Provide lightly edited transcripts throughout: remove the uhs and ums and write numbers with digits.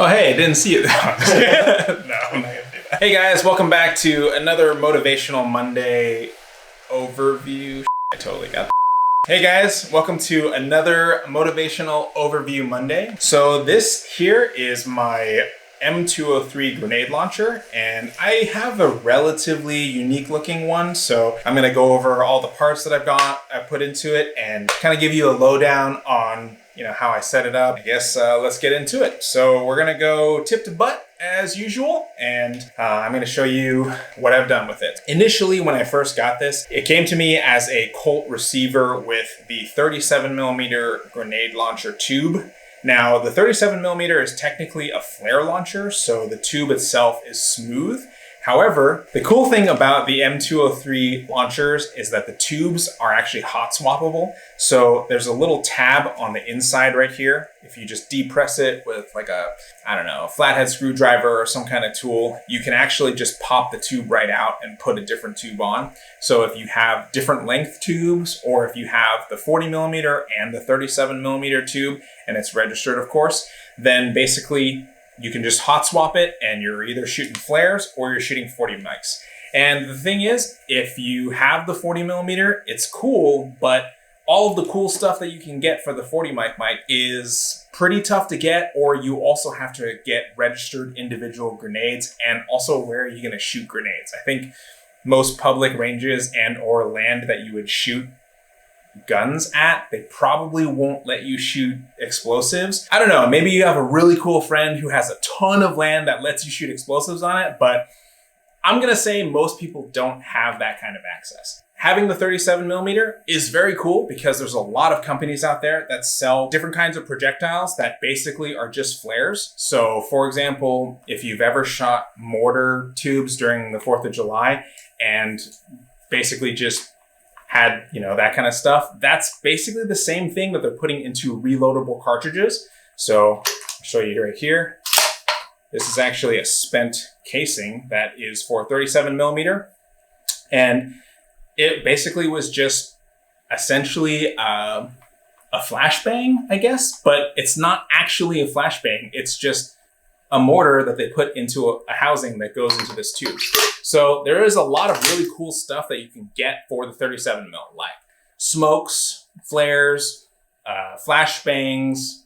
Oh, hey, I didn't see it. No, I'm not gonna do that. Hey guys, welcome back to another Motivational Monday overview. I totally got that. Hey guys, welcome to another Motivational Overview Monday. So this here is my M203 Grenade Launcher, and I have a relatively unique looking one. So I'm gonna go over all the parts that I put into it and kind of give you a lowdown on how I set it up. I guess let's get into it. So we're gonna go tip to butt as usual, and I'm gonna show you what I've done with it. Initially, when I first got this, it came to me as a Colt receiver with the 37mm grenade launcher tube. Now, the 37mm is technically a flare launcher, so the tube itself is smooth. However, the cool thing about the M203 launchers is that the tubes are actually hot swappable. So there's a little tab on the inside right here. If you just depress it with like a flathead screwdriver or some kind of tool, you can actually just pop the tube right out and put a different tube on. So if you have different length tubes, or if you have the 40mm and the 37mm tube, and it's registered, of course, then basically you can just hot swap it and you're either shooting flares or you're shooting 40 mics. And the thing is, if you have the 40mm, it's cool, but all of the cool stuff that you can get for the 40 mic is pretty tough to get, or you also have to get registered individual grenades, and also where are you gonna shoot grenades? I think most public ranges and or land that you would shoot guns at, they probably won't let you shoot explosives. I don't know, maybe you have a really cool friend who has a ton of land that lets you shoot explosives on it, but I'm gonna say most people don't have that kind of access. Having the 37mm is very cool because there's a lot of companies out there that sell different kinds of projectiles that basically are just flares. So for example, if you've ever shot mortar tubes during the 4th of July and basically just had, that kind of stuff, that's basically the same thing that they're putting into reloadable cartridges. So I'll show you right here. This is actually a spent casing that is for 37mm. And it basically was just essentially a flashbang, I guess, but it's not actually a flashbang. It's just a mortar that they put into a housing that goes into this tube. So there is a lot of really cool stuff that you can get for the 37mm, like smokes, flares, flashbangs,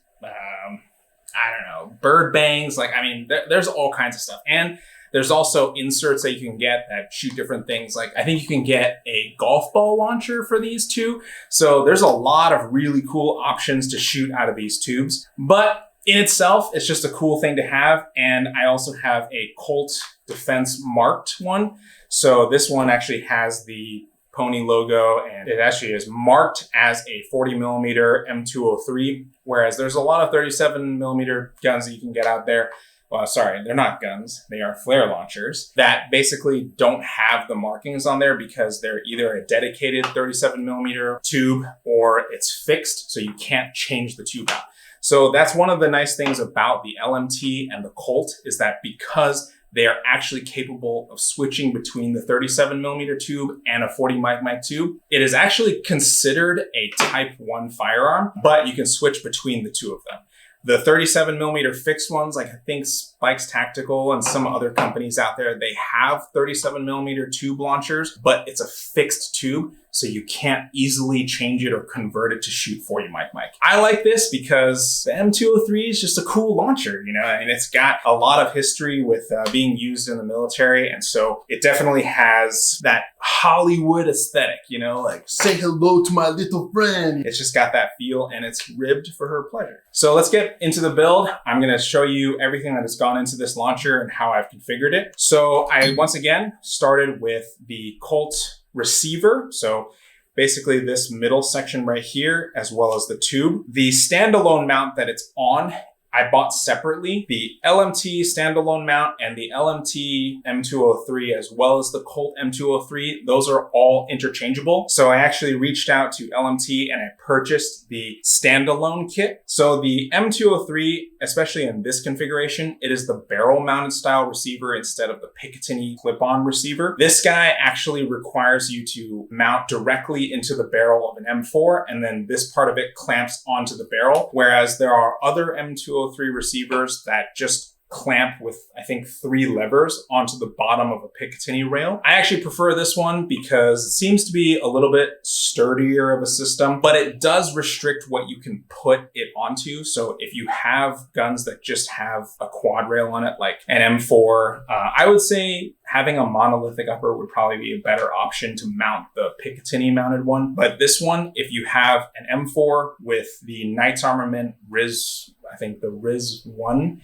bird bangs. There's all kinds of stuff. And there's also inserts that you can get that shoot different things. Like I think you can get a golf ball launcher for these too. So there's a lot of really cool options to shoot out of these tubes. But in itself, it's just a cool thing to have. And I also have a Colt Defense marked one. So this one actually has the pony logo, and it actually is marked as a 40mm M203, whereas there's a lot of 37mm guns that you can get out there. Well, sorry, they're not guns. They are flare launchers that basically don't have the markings on there because they're either a dedicated 37mm tube or it's fixed, so you can't change the tube out. So that's one of the nice things about the LMT and the Colt, is that because they are actually capable of switching between the 37mm tube and a 40 mic tube, it is actually considered a Type 1 firearm, but you can switch between the two of them. The 37mm fixed ones, like I think Spikes Tactical and some other companies out there, they have 37mm tube launchers, but it's a fixed tube, so you can't easily change it or convert it to shoot 40 mic. I like this because the M203 is just a cool launcher, and it's got a lot of history with being used in the military, and so it definitely has that Hollywood aesthetic, like say hello to my little friend. It's just got that feel, and it's ribbed for her pleasure. So let's get into the build, I'm gonna show you everything that has gone into this launcher and how I've configured it. So I, once again, started with the Colt receiver. So basically this middle section right here, as well as the tube. The standalone mount that it's on, I bought separately. The LMT standalone mount and the LMT M203, as well as the Colt M203, those are all interchangeable. So I actually reached out to LMT and I purchased the standalone kit. So the M203, especially in this configuration, it is the barrel mounted style receiver instead of the Picatinny clip-on receiver. This guy actually requires you to mount directly into the barrel of an M4, and then this part of it clamps onto the barrel. Whereas there are other M203 receivers that just clamp with, I think, 3 levers onto the bottom of a Picatinny rail. I actually prefer this one because it seems to be a little bit sturdier of a system, but it does restrict what you can put it onto. So if you have guns that just have a quad rail on it, like an M4, I would say having a monolithic upper would probably be a better option to mount the Picatinny mounted one. But this one, if you have an M4 with the Knights Armament Riz, I think the Riz 1,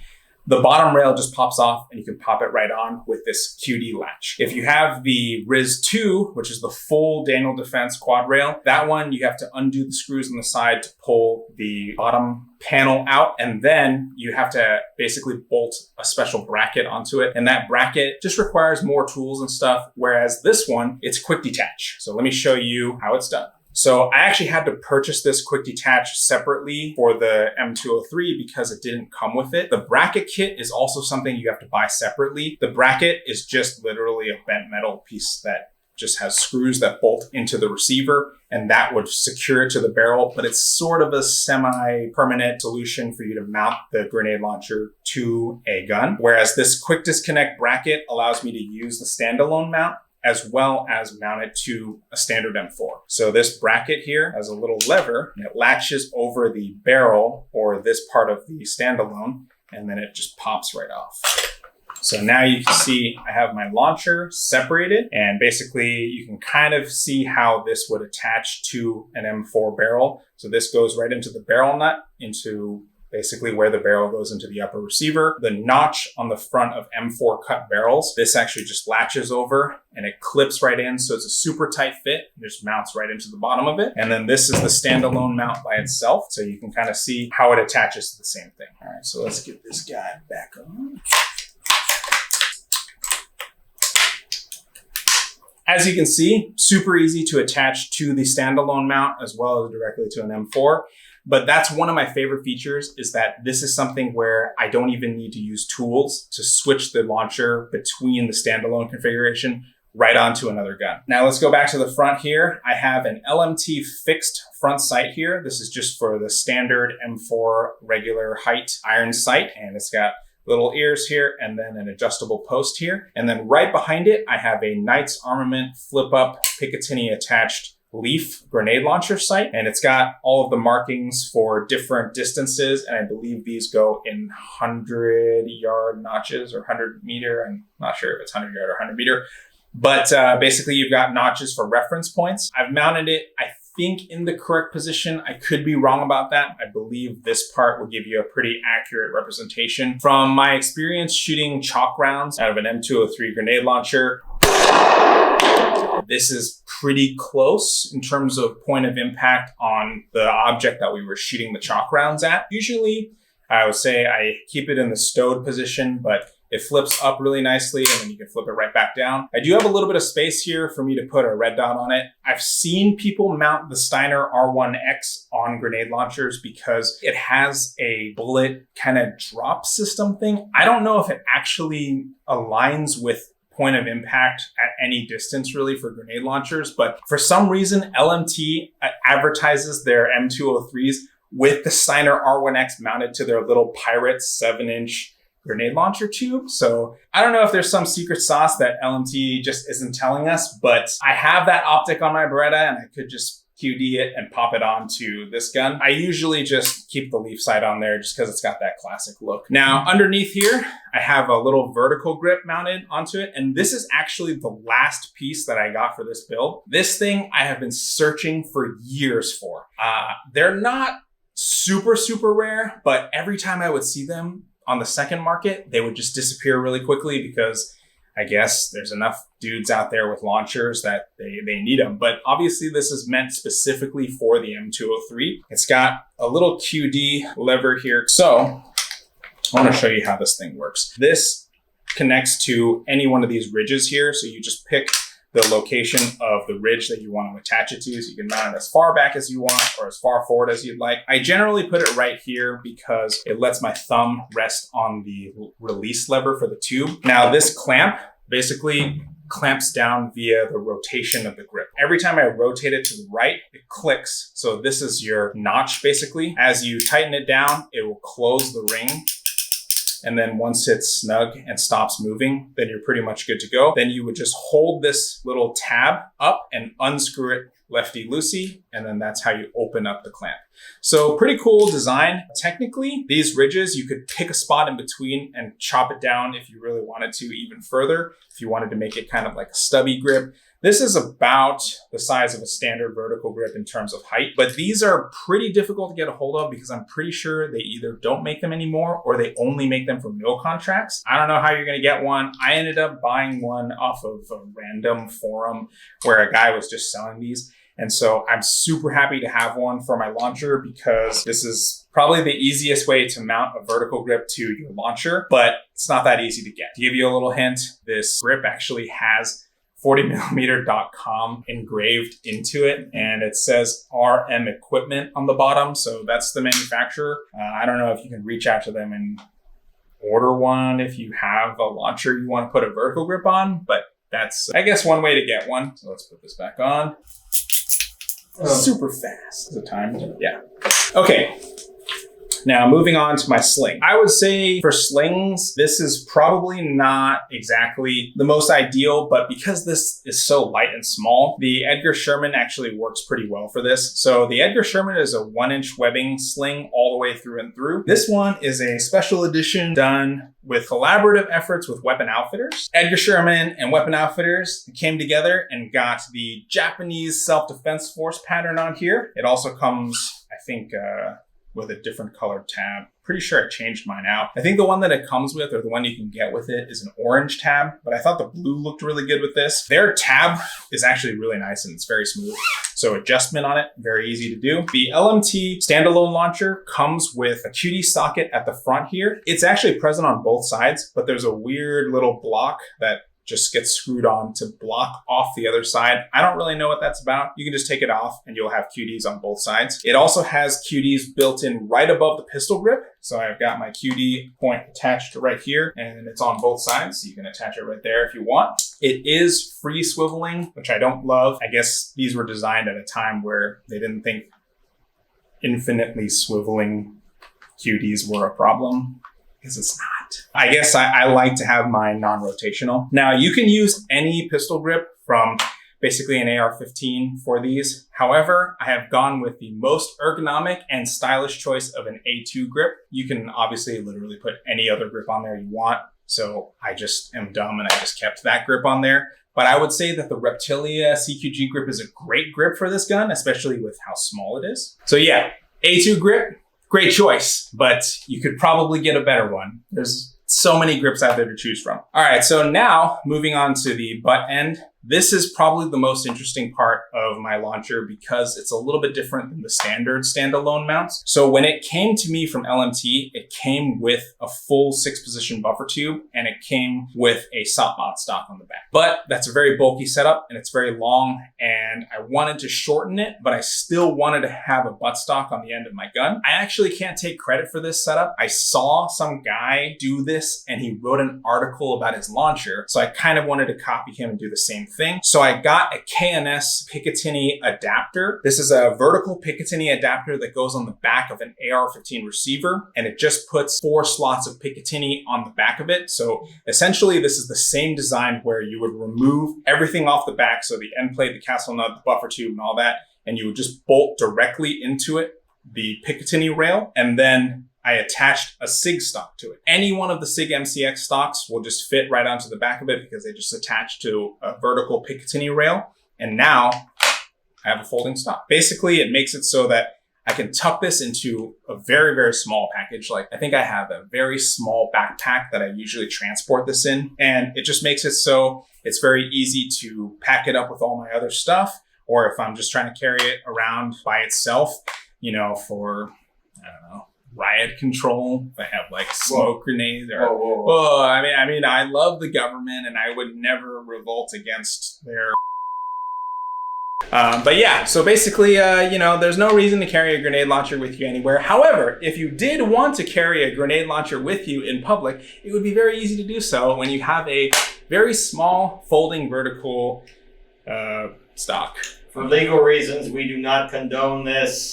the bottom rail just pops off and you can pop it right on with this QD latch. If you have the Riz 2, which is the full Daniel Defense quad rail, that one you have to undo the screws on the side to pull the bottom panel out, and then you have to basically bolt a special bracket onto it. And that bracket just requires more tools and stuff, whereas this one, it's quick detach. So let me show you how it's done. So I actually had to purchase this quick detach separately for the M203 because it didn't come with it. The bracket kit is also something you have to buy separately. The bracket is just literally a bent metal piece that just has screws that bolt into the receiver, and that would secure it to the barrel, but it's sort of a semi-permanent solution for you to mount the grenade launcher to a gun. Whereas this quick disconnect bracket allows me to use the standalone mount as well as mount it to a standard M4. So this bracket here has a little lever and it latches over the barrel or this part of the standalone, and then it just pops right off. So now you can see I have my launcher separated, and basically you can kind of see how this would attach to an M4 barrel. So this goes right into the barrel nut, into basically where the barrel goes into the upper receiver. The notch on the front of M4 cut barrels, this actually just latches over and it clips right in. So it's a super tight fit. It just mounts right into the bottom of it. And then this is the standalone mount by itself. So you can kind of see how it attaches to the same thing. All right, so let's get this guy back on. As you can see, super easy to attach to the standalone mount as well as directly to an M4. But that's one of my favorite features, is that this is something where I don't even need to use tools to switch the launcher between the standalone configuration right onto another gun. Now let's go back to the front here. I have an LMT fixed front sight here. This is just for the standard M4 regular height iron sight, and it's got little ears here and then an adjustable post here. And then right behind it, I have a Knights Armament flip up Picatinny attached Leaf grenade launcher sight, and it's got all of the markings for different distances, and I believe these go in 100-yard notches or 100-meter. I'm not sure if it's 100-yard or 100-meter, but basically you've got notches for reference points. I've mounted it, I think, in the correct position. I could be wrong about that. I believe this part will give you a pretty accurate representation. From my experience shooting chalk rounds out of an M203 grenade launcher, this is pretty close in terms of point of impact on the object that we were shooting the chalk rounds at. Usually, I would say I keep it in the stowed position, but it flips up really nicely and then you can flip it right back down. I do have a little bit of space here for me to put a red dot on it. I've seen people mount the Steiner R1X on grenade launchers because it has a bullet kind of drop system thing. I don't know if it actually aligns with point of impact at any distance really for grenade launchers, but for some reason LMT advertises their M203s with the Steiner R1X mounted to their little Pirate 7-inch grenade launcher tube. So I don't know if there's some secret sauce that LMT just isn't telling us, but I have that optic on my Beretta and I could just QD it and pop it onto this gun. I usually just keep the leaf sight on there just because it's got that classic look. Now underneath here, I have a little vertical grip mounted onto it. And this is actually the last piece that I got for this build. This thing I have been searching for years for. They're not super, super rare, but every time I would see them on the second market, they would just disappear really quickly because I guess there's enough dudes out there with launchers that they need them. But obviously this is meant specifically for the M203. It's got a little QD lever here. So I want to show you how this thing works. This connects to any one of these ridges here. So you just pick the location of the ridge that you want to attach it to. So you can mount it as far back as you want or as far forward as you'd like. I generally put it right here because it lets my thumb rest on the release lever for the tube. Now this clamp basically clamps down via the rotation of the grip. Every time I rotate it to the right, it clicks. So this is your notch basically. As you tighten it down, it will close the ring. And then once it's snug and stops moving, then you're pretty much good to go. Then you would just hold this little tab up and unscrew it lefty-loosey, and then that's how you open up the clamp. So pretty cool design. Technically, these ridges, you could pick a spot in between and chop it down if you really wanted to even further, if you wanted to make it kind of like a stubby grip. This is about the size of a standard vertical grip in terms of height, but these are pretty difficult to get a hold of because I'm pretty sure they either don't make them anymore or they only make them for mill contracts. I don't know how you're gonna get one. I ended up buying one off of a random forum where a guy was just selling these. And so I'm super happy to have one for my launcher because this is probably the easiest way to mount a vertical grip to your launcher, but it's not that easy to get. To give you a little hint, this grip actually has 40mm.com engraved into it, and it says RM Equipment on the bottom. So that's the manufacturer. I don't know if you can reach out to them and order one if you have a launcher you want to put a vertical grip on, but that's, I guess, one way to get one. So let's put this back on. Super fast. Is it timed? Yeah. Okay. Now, moving on to my sling. I would say for slings, this is probably not exactly the most ideal, but because this is so light and small, the Edgar Sherman actually works pretty well for this. So the Edgar Sherman is a 1-inch webbing sling all the way through and through. This one is a special edition done with collaborative efforts with Weapon Outfitters. Edgar Sherman and Weapon Outfitters came together and got the Japanese Self-Defense Force pattern on here. It also comes, I think, with a different colored tab. Pretty sure I changed mine out. I think the one that it comes with, or the one you can get with it, is an orange tab, but I thought the blue looked really good with this. Their tab is actually really nice and it's very smooth. So adjustment on it, very easy to do. The LMT standalone launcher comes with a QD socket at the front here. It's actually present on both sides, but there's a weird little block that just gets screwed on to block off the other side. I don't really know what that's about. You can just take it off and you'll have QDs on both sides. It also has QDs built in right above the pistol grip. So I've got my QD point attached right here and it's on both sides. So you can attach it right there if you want. It is free swiveling, which I don't love. I guess these were designed at a time where they didn't think infinitely swiveling QDs were a problem. Because it's not. I guess I like to have mine non-rotational. Now you can use any pistol grip from basically an AR-15 for these. However, I have gone with the most ergonomic and stylish choice of an A2 grip. You can obviously literally put any other grip on there you want. So I just am dumb and I just kept that grip on there. But I would say that the Reptilia CQG grip is a great grip for this gun, especially with how small it is. So yeah, A2 grip. Great choice, but you could probably get a better one. There's so many grips out there to choose from. All right, so now moving on to the butt end. This is probably the most interesting part of my launcher because it's a little bit different than the standard standalone mounts. So when it came to me from LMT, it came with a full 6-position buffer tube and it came with a SOP mod stock on the back. But that's a very bulky setup and it's very long and I wanted to shorten it, but I still wanted to have a buttstock on the end of my gun. I actually can't take credit for this setup. I saw some guy do this and he wrote an article about his launcher. So I kind of wanted to copy him and do the same thing. So I got a KNS Picatinny adapter. This is a vertical Picatinny adapter that goes on the back of an AR-15 receiver, and it just puts 4 slots of Picatinny on the back of it. So essentially this is the same design where you would remove everything off the back. So the end plate, the castle nut, the buffer tube and all that, and you would just bolt directly into it, the Picatinny rail, and then I attached a SIG stock to it. Any one of the SIG MCX stocks will just fit right onto the back of it because they just attach to a vertical Picatinny rail. And now I have a folding stock. Basically, it makes it so that I can tuck this into a very, very small package. Like I think I have a very small backpack that I usually transport this in. And it just makes it so it's very easy to pack it up with all my other stuff. Or if I'm just trying to carry it around by itself, you know, for, I don't know, riot control, if I have like smoke grenades or, oh, I mean, I love the government and I would never revolt against their but yeah, so basically, you know, there's no reason to carry a grenade launcher with you anywhere. However, if you did want to carry a grenade launcher with you in public, it would be very easy to do so when you have a very small folding vertical stock. For legal reasons, we do not condone this.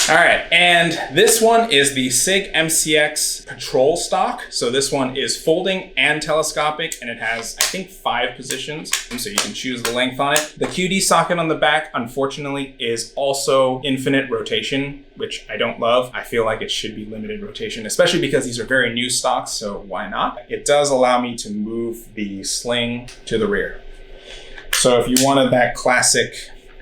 All right, and this one is the SIG MCX Patrol stock. So this one is folding and telescopic, and it has, I think, 5 positions, so you can choose the length on it. The QD socket on the back, unfortunately, is also infinite rotation, which I don't love. I feel like it should be limited rotation, especially because these are very new stocks, so why not? It does allow me to move the sling to the rear. So if you wanted that classic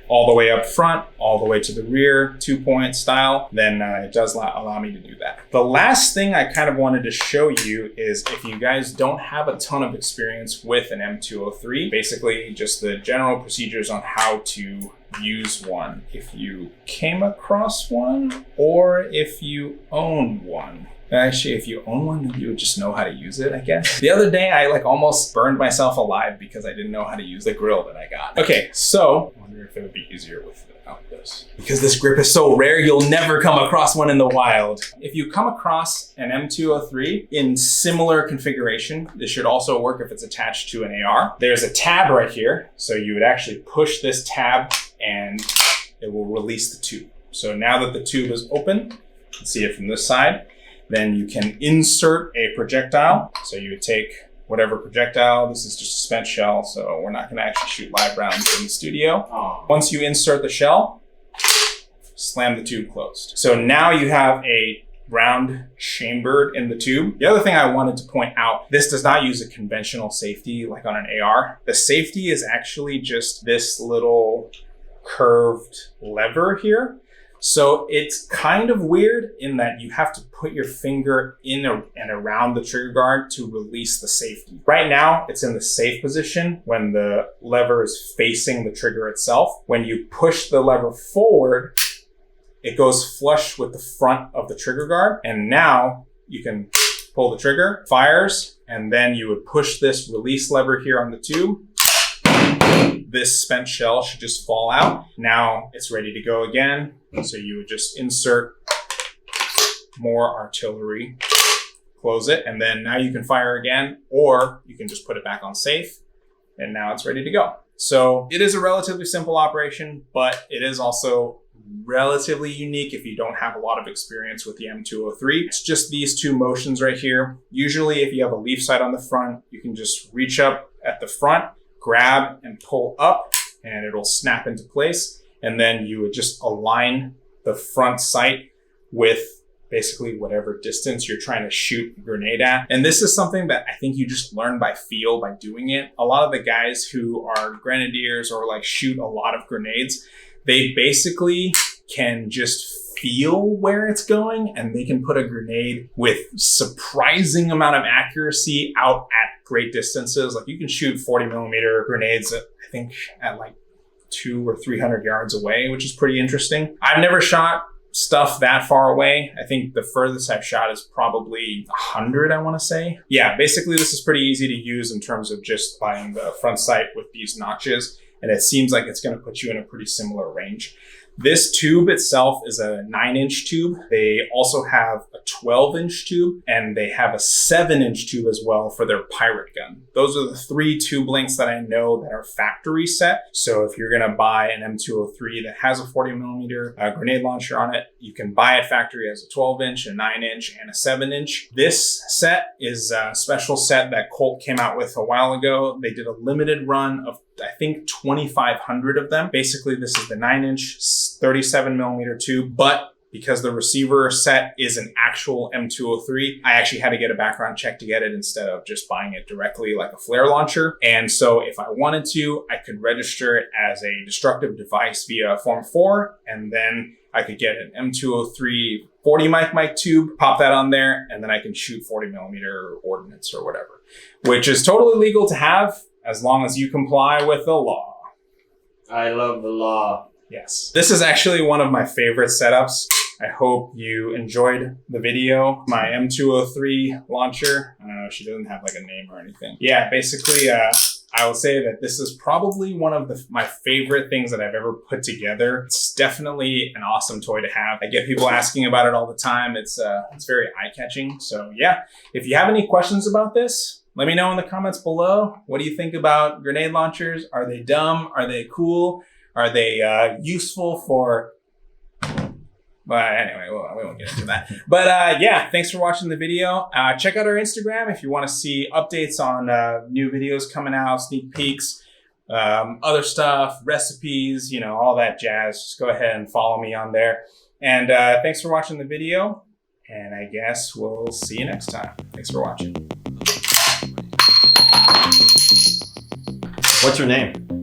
all the way up front, all the way to the rear, 2-point style, then it does allow me to do that. The last thing I kind of wanted to show you is if you guys don't have a ton of experience with an M203, basically just the general procedures on how to use one. If you came across one or if you own one. Actually, if you own one, you would just know how to use it, I guess. The other day, I like almost burned myself alive because I didn't know how to use the grill that I got. Okay, so I wonder if it would be easier without this. Because this grip is so rare, you'll never come across one in the wild. If you come across an M203 in similar configuration, this should also work if it's attached to an AR. There's a tab right here. So you would actually push this tab and it will release the tube. So now that the tube is open, you can see it from this side. Then you can insert a projectile. So you would take whatever projectile. This is just a spent shell, so we're not gonna actually shoot live rounds in the studio. Once you insert the shell, slam the tube closed. So now you have a round chambered in the tube. The other thing I wanted to point out, this does not use a conventional safety like on an AR. The safety is actually just this little curved lever here. So it's kind of weird in that you have to put your finger in and around the trigger guard to release the safety. Right now, it's in the safe position when the lever is facing the trigger itself. When you push the lever forward, it goes flush with the front of the trigger guard. And now you can pull the trigger, fires, and then you would push this release lever here on the tube. This spent shell should just fall out. Now it's ready to go again. So you would just insert more artillery, close it, and then now you can fire again, or you can just put it back on safe, and now it's ready to go. So it is a relatively simple operation, but it is also relatively unique if you don't have a lot of experience with the M203. It's just these 2 motions right here. Usually if you have a leaf sight on the front, you can just reach up at the front, grab and pull up, and it'll snap into place. And then you would just align the front sight with basically whatever distance you're trying to shoot a grenade at. And this is something that I think you just learn by feel by doing it. A lot of the guys who are grenadiers or like shoot a lot of grenades, they basically can just feel where it's going, and they can put a grenade with surprising amount of accuracy out at great distances. Like you can shoot 40mm grenades, I think at like 200 or 300 yards away, which is pretty interesting. I've never shot stuff that far away. I think the furthest I've shot is probably 100, I want to say. Yeah, basically this is pretty easy to use in terms of just buying the front sight with these notches, and it seems like it's going to put you in a pretty similar range. This tube itself is a 9-inch tube. They also have a 12-inch tube, and they have a 7-inch tube as well for their pirate gun. Those are the 3 tube lengths that I know that are factory set. So if you're gonna buy an M203 that has a 40mm grenade launcher on it, you can buy it factory as a 12-inch, a 9-inch, and a 7-inch. This set is a special set that Colt came out with a while ago. They did a limited run of, I think, 2,500 of them. Basically, this is the 9-inch 37mm tube, but because the receiver set is an actual M203, I actually had to get a background check to get it instead of just buying it directly like a flare launcher. And so if I wanted to, I could register it as a destructive device via Form 4, and then I could get an M203 40 mic tube, pop that on there, and then I can shoot 40 millimeter ordnance or whatever, which is totally legal to have as long as you comply with the law. I love the law. Yes. This is actually one of my favorite setups. I hope you enjoyed the video. My M203 launcher. I don't know, she doesn't have like a name or anything. Yeah, basically, I will say that this is probably one of my favorite things that I've ever put together. It's definitely an awesome toy to have. I get people asking about it all the time. It's very eye-catching. So yeah, if you have any questions about this, let me know in the comments below. What do you think about grenade launchers? Are they dumb? Are they cool? Are they useful for... But anyway, we won't get into that. But yeah, thanks for watching the video. Check out our Instagram if you want to see updates on new videos coming out, sneak peeks, other stuff, recipes, you know, all that jazz. Just go ahead and follow me on there. And thanks for watching the video. And I guess we'll see you next time. Thanks for watching. What's your name?